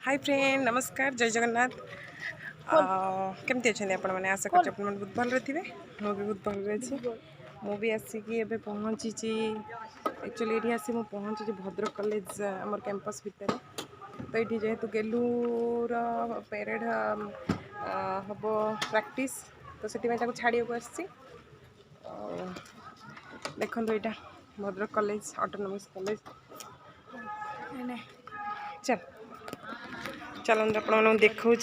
Hi friend नमस्कार जय जगन्नाथ केमती अच्छा आपण मैंने आशा कर बहुत भल थे मुझे भी बहुत भल अच्छी मुझे आसिकी एबे पहुँची एक्चुअली ये आसी मुझे पहुँची भद्रक कॉलेज आम कैंपस भितर तो ये जेहेतु गेलूर पेरेड हम प्रैक्टिस तो से छाड़िया को आसी देखो यहाँ भद्रक कॉलेज ऑटोनोमस कॉलेज चल चलते आप देखा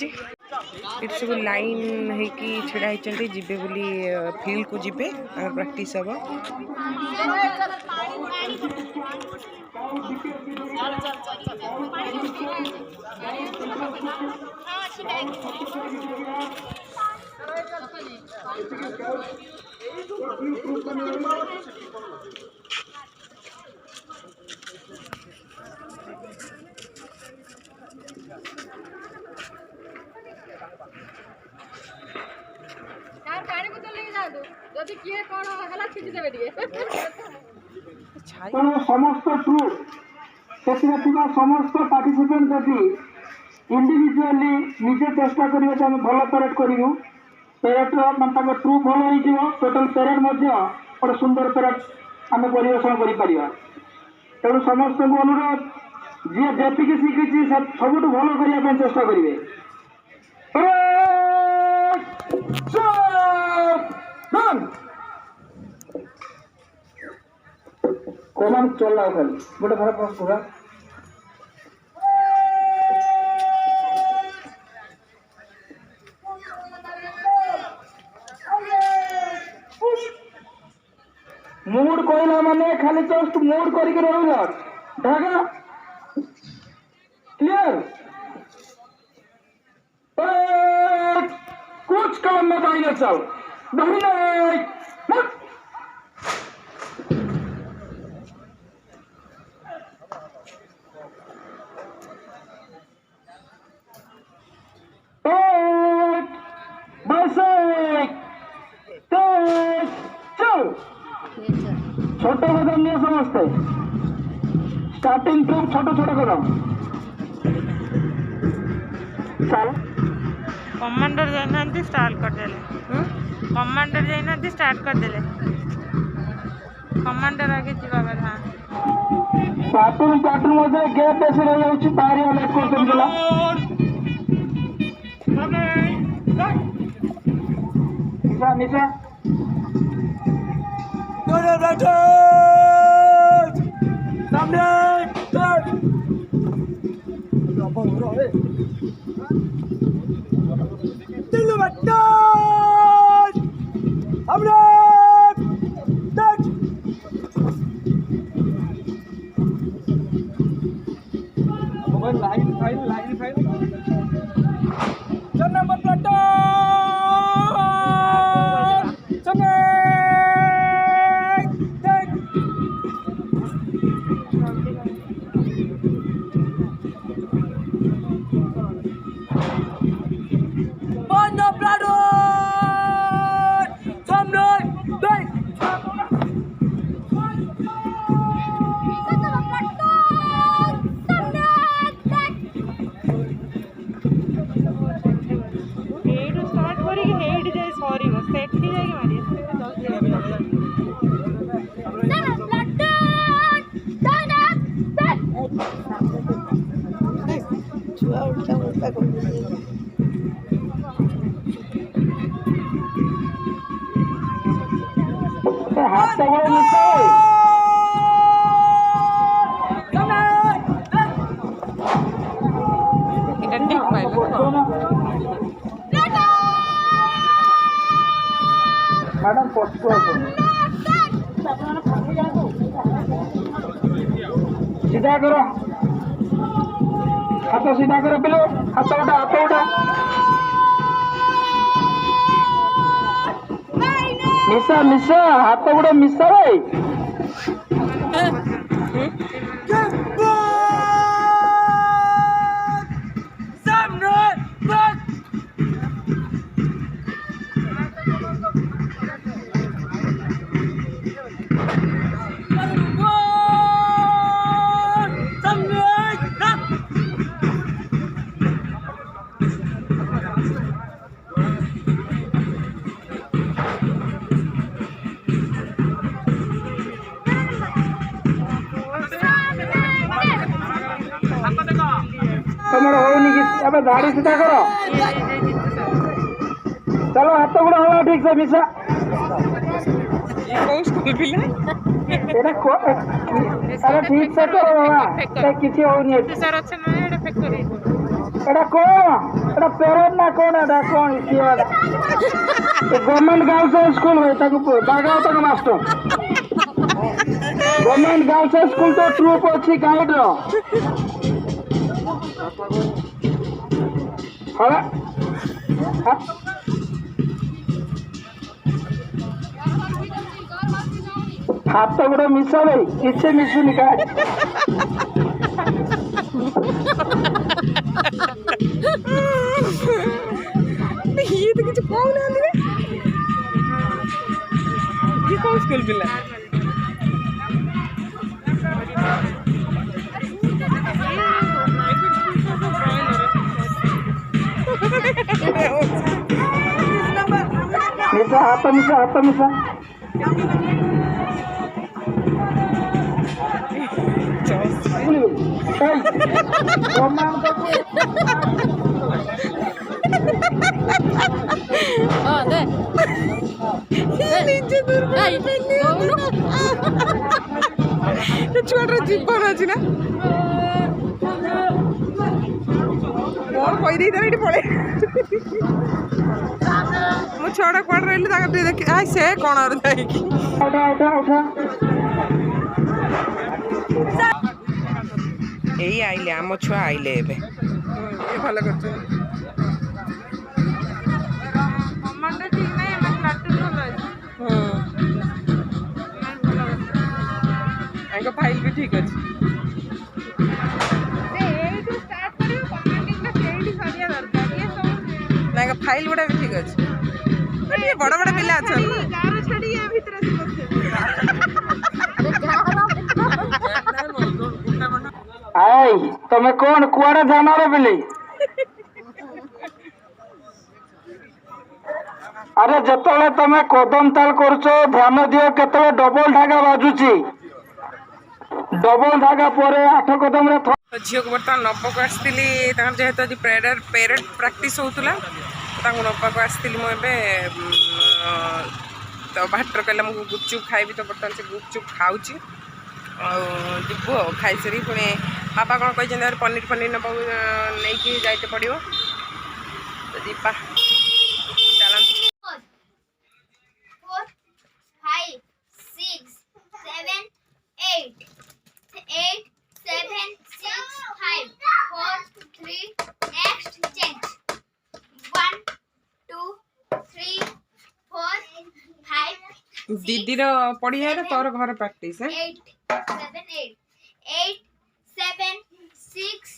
सब लाइन होगी छड़ा होती जीवे बोली फील्ड को जीवे प्रैक्टिस हम समस्त ट्रुप समस्त पार्टिसिपेंट जदि इंडिविजुअली निजे चेष्टा करेंगे तो आम भल परेड करूँ पेरेड मैं ट्रुप भल हो टोटाल पेरेड गोटे सुंदर पेरेड आम परिवेशन कर तेणु समस्त को अनुरोध जी जेतिक शिखी सब भल करने चेष्टा करेंगे कमान चल खाली गोटे भर पूरा मूड कहला माने खाली जस्ट मूड करके रह ढाका क्लियर कुछ काम में दाहिने चल दाहिने छोट कदम नहीं समझते स्टार्टिंग ट्रूप छोट छोट कदम चल कमांडर जाइना स्टार्ट कर देले कमांडर जाइना स्टार्ट कर देले कमांडर आगे जीवा कथा पाटून पाटून मध्ये गैप ऐसे रह जाउची बाहरी वाला को दिला निशा निशा दोनों बैठो सामने दिल बट्टा हमने लाइन फाइल जन नंबर प्लाटो हाथ मैडम सीधा करो हाथ सीधा करो पिलो हाथ उठा मिसा मिसा हाथ गुड़ा मिसा भाई मेड़ होनी कि अब गाड़ी सीधा करो चलो हाथ गुड़ा हवा ठीक से मिसा कौन स्कूल पिला अरे ठीक से करो बाबा किसी होनी सर अच्छा ना एटा फेक करी एटा कौन एटा पेरेंट ना कौन एटा कौन इसीएटा गवर्नमेंट गर्ल्स स्कूल है ताको बागाओ तक मास्टर गवर्नमेंट गर्ल्स स्कूल तो ट्रूप अच्छी गाइड रो हाँ हाथ तो गोटे मिसा भाई किसे मिसुनी का ये तो कुछ कौन है ये कौन स्कूल पिला मिसा हाथ मिसा छुआटर जीवन अच्छी ना कौन कहीदे ये पड़े मो छुआटा कौन रही देख से कौन यही आइले आम छुआ आइले एबे भल कर फाइल भी ठीक अच्छे फाइल गुड़ा भी ठीक अच्छे बड़ बड़ पिला अच्छा आई तुम्हें कौन कुआड़े जाना रे बिली अरे जतले तमे कदम ताल करछो ध्यान दियो केतले डबल ढागा बाजुची डबल ढागा परे 8 कदम रे झील को बर्तमान नबक आसती जेहेतु आज पेरेड प्राक्ट होता नबक आसती मुझे तो भाटर कहला मुझे गुपचुप खाइबी तो बर्तमान से गुपचुप खाऊँ जीवु खाई सारी पुणी बापा कौन कही पनीर फनीर नब नहीं जाइते पड़ो तो दीपा चलते 4 5 6 7 8 8 7 6 5 4 3 next change 1 2 3 4 5 दीदी पढ़िया तोर घर practice 8 7 8 7 6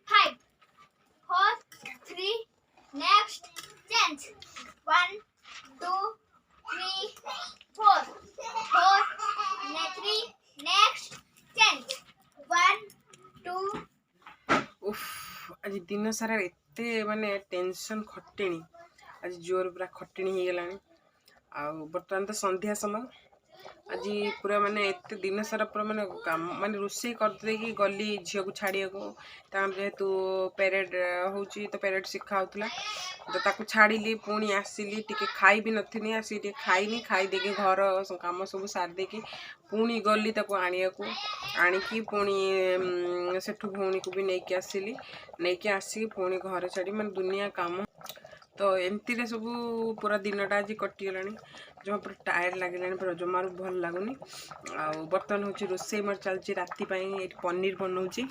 5 4 3 next change 1 2 3 4 3 next change 1 2 उफ आज दिन सारा एते माने टेंशन खटेनी आज जोर पूरा खटेनी हो गला बर्तमान तो संध्या समय आज पूरा माने एते दिन सारा पूरा माने माने रोषे करदे कि गली झील को छाड़िया को जेहेतु पेरेड होची तो पेरेड शिखा होता तो ताकू छाड़ी पुणी आसिली टिके खाई भी नथी आसी टे खाईनी खाई देके घर काम सब सार देके पुणी गली ताकू आनिया को आनिकी पुणी सेठू भौणी को भी नहीं आसिली नहीं आसिकी पुणी घर छाड़ी माने दुनिया काम तो एमती रे सब पूरा दिनटा आज कटिगला जमा पूरा टायर्ड लगे पूरा जमार भल लगुनि आ बर्तमान हूँ रोसे मोर चलती राति पनीर बनाऊँगी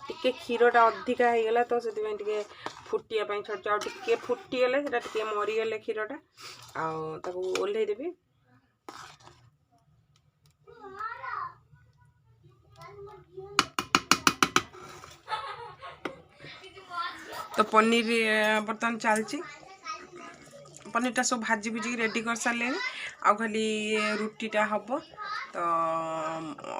टिके क्षीरटा अधिका हो गला तो से फुटिया छड़ टे फुटीगले टे मरीगले क्षीरटा ओल्हे देवी तो पनीर बर्तमान चलती पनीरटा सब भाजी भुजी रेडी कर सारे आ खाली रुटीटा हम तो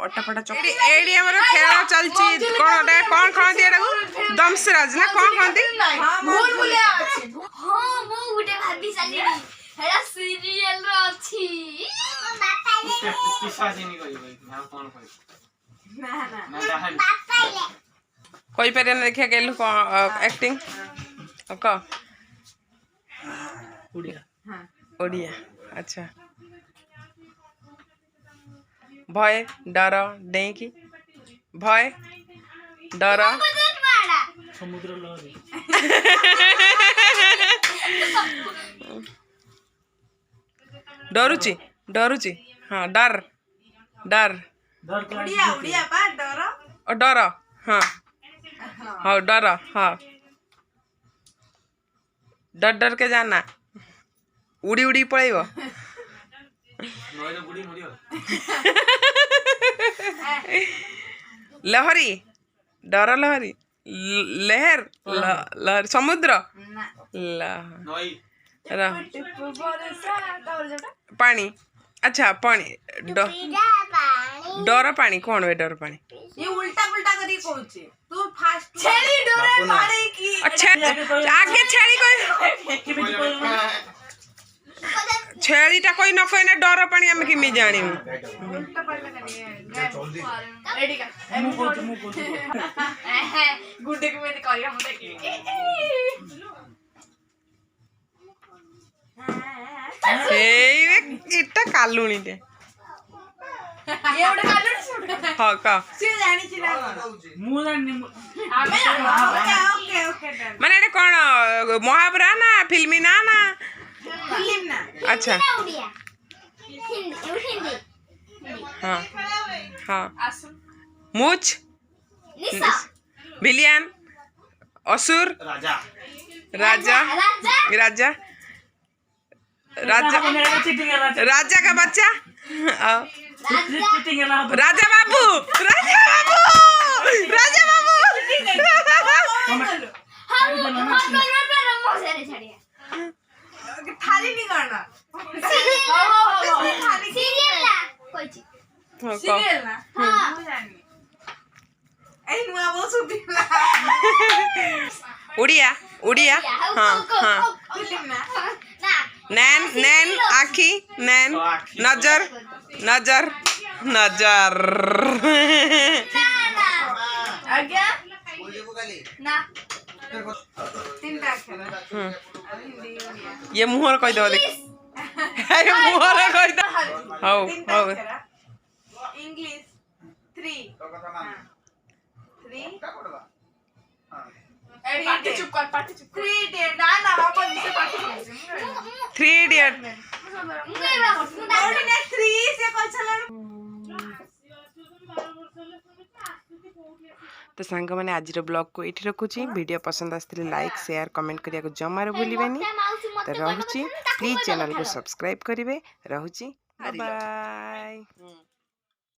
अटा फटा चकटी एडी हमर खेल चलती कौन कौन कहती दमसराज ना कौन कहती भूल भूलिया अछि हां मु गुटे भाबी साली हेला सीरियल रो अछि माता कोई पर देखिए गेलु एक्टिंग क ओडिया अच्छा भय डर डेई की भय डर समुद्र लहरी डरुची डरुची हाँ डर डर और डर हाँ हाँ डर हाँ डर डर के जाना उड़ी उड़ी पड़ेब लहरी डर लहरी लहर लहर समुद्र पानी अच्छा पानी डर पानी कौन वे डर पानी ये उल्टा पुल्टा करी कहूची तू फास्ट छेली डोरे मारे की अच्छा आगे छेली कोई छेलीटा कोई न कोई ना डर पानी हम किमी जानी उल्टा पल्टा करी रेडी का मु गुड्डे को में करिया हम देखी इटा कालुणी टे ये उडे कालुणी हाँ का से जानी छी ना मु जानी आमे ओके ओके माने एटा कोन महावरा ना फिल्मी ना फिल्म ना अच्छा उड़िया हिंदी हाँ हाँ आसु मुच निशा विलियन असुर राजा राजा राजा राजा राजा का बच्चा राजा बाबू राजा बाबू राजा बाबू थाली नहीं करना सीरियल ना मु जानी ए नुआ बहुत सुबिला उड़िया उड़िया हाँ हाँ फिल्म ना नैन नैन आखी नैन नजर नजर नजर आज्ञा ना तीनटा अक्षर हिंदी ये मुहर कह दो देख ये मुहर कह दो हाउ हाउ इंग्लिश 3 पार्टी चुप कर पार्टी चुप 3 डे ना ना अपन से पार्टी 3 इडियट ओडिने 3 से कल चलन तो सांग मैंने आज ब्लॉग को ये रखुची वीडियो पसंद आसते लाइक शेयर कमेंट करिया को जमार भूलिबेनी तो रहुची प्लीज चैनल को सब्सक्राइब करिवे रहुची बाय बाय।